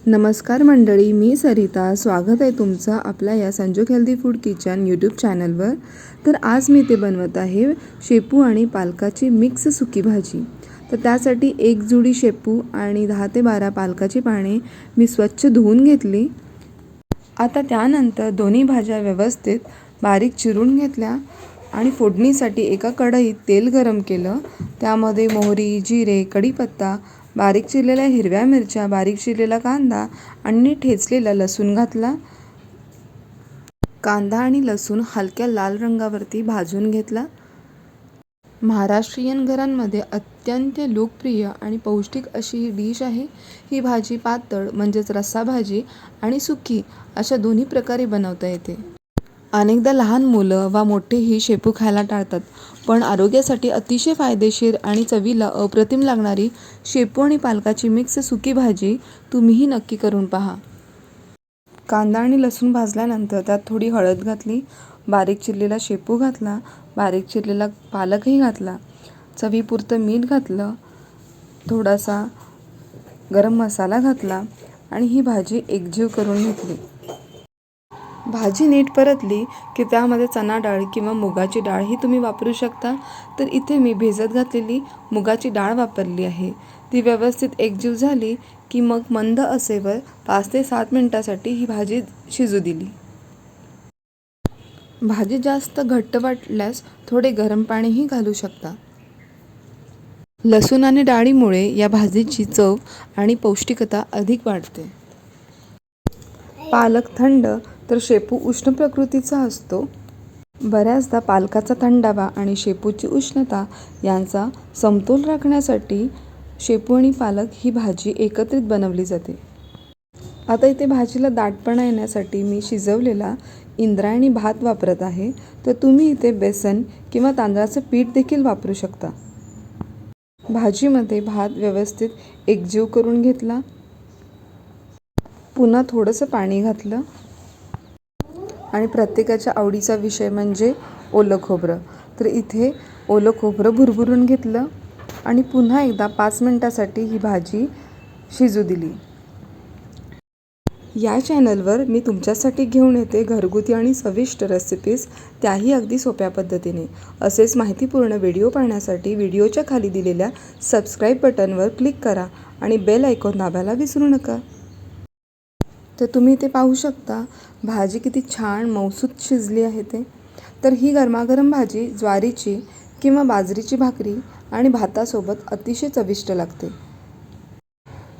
नमस्कार मंडळी, मी सरिता. स्वागत आहे तुमचं आपल्या या संजोग हेल्दी फूड किचन यूट्यूब चॅनलवर. तर आज मी ते बनवत आहे शेपू आणि पालकाची मिक्स सुकी भाजी. तर त्यासाठी एक जुडी शेपू आणि 10 ते 12 पालकाची पाने मी स्वच्छ धुवून घेतली. आता त्यानंतर दोन्ही भाज्या व्यवस्थित बारीक चिरून घेतल्या आणि फोडणीसाठी एका कढईत तेल गरम केलं. त्यामध्ये मोहरी, जिरे, कढीपत्ता, बारीक चिरलेल्या हिरव्या मिरच्या, बारीक चिरलेला कांदा आणि ठेचलेला लसूण घातला. कांदा आणि लसूण हलक्या लाल रंगावरती भाजून घेतला. महाराष्ट्रीयन घरांमध्ये अत्यंत लोकप्रिय आणि पौष्टिक अशी ही डिश आहे. ही भाजी पातळ म्हणजेच रस्सा भाजी आणि सुकी अशा दोन्ही प्रकारे बनवता येते. अनेकदा लहान मुलं वा मोठेही शेपू खायला टाळतात, पण आरोग्यासाठी अतिशय फायदेशीर आणि चवीला अप्रतिम लागणारी शेपू आणि पालकाची मिक्स सुकी भाजी तुम्हीही नक्की करून पहा. कांदा आणि लसूण भाजल्यानंतर त्यात थोडी हळद घातली, बारीक चिरलेला शेपू घातला, बारीक चिरलेला पालकही घातला, चवीपुरतं मीठ घातलं, थोडासा गरम मसाला घातला आणि ही भाजी एकजीव करून घेतली. भाजी नीट परतली की त्यामध्ये चणा डाळ किंवा मुगाची डाळ ही तुम्ही वापरू शकता. तर इथे मी भिजत घातलेली मुगाची डाळ वापरली आहे. ती व्यवस्थित एकजीव झाली की मग मंद आचेवर 5 ते 7 मिनिटांसाठी ही भाजी शिजू दिली. भाजी जास्त घट्ट वाटल्यास थोडे गरम पाणीही घालू शकता. लसूण आणि डाळीमुळे या भाजीची चव आणि पौष्टिकता अधिक वाढते. पालक थंड तर शेपू उष्ण प्रकृतीचा असतो. बऱ्याचदा पालकाचा थंडावा आणि शेपूची उष्णता यांचा समतोल राखण्यासाठी शेपू आणि पालक ही भाजी एकत्रित बनवली जाते. आता इथे भाजीला दाटपणा येण्यासाठी मी शिजवलेला इंद्रायणी भात वापरत आहे. तर तुम्ही इथे बेसन किंवा तांदळाचं पीठ देखील वापरू शकता. भाजीमध्ये भात व्यवस्थित एकजीव करून घेतला. पुन्हा थोडंसं पाणी घातलं आणि प्रत्येकाच्या आवडीचा विषय म्हणजे ओलं खोबरं. तर इथे ओलं खोबरं भुरभुरून घेतलं आणि पुन्हा एकदा 5 मिनिटांसाठी ही भाजी शिजू दिली. या चॅनलवर मी तुमच्यासाठी घेऊन येते घरगुती आणि चविष्ट रेसिपीज, त्याही अगदी सोप्या पद्धतीने. असेच माहितीपूर्ण व्हिडिओ पाहण्यासाठी व्हिडिओच्या खाली दिलेल्या सबस्क्राईब बटनवर क्लिक करा आणि बेल आयकॉन दाबायला विसरू नका. तर तुम्ही इथे पाहू शकता भाजी किती छान मऊसूत शिजली आहे ते. तर ही गरमागरम भाजी ज्वारीची किंवा बाजरीची भाकरी आणि भातासोबत अतिशय चविष्ट लागते.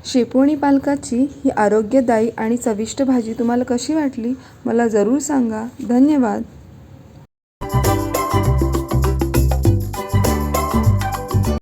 शेपू आणि पालकाची ही आरोग्यदायी आणि चविष्ट भाजी तुम्हाला कशी वाटली मला जरूर सांगा. धन्यवाद.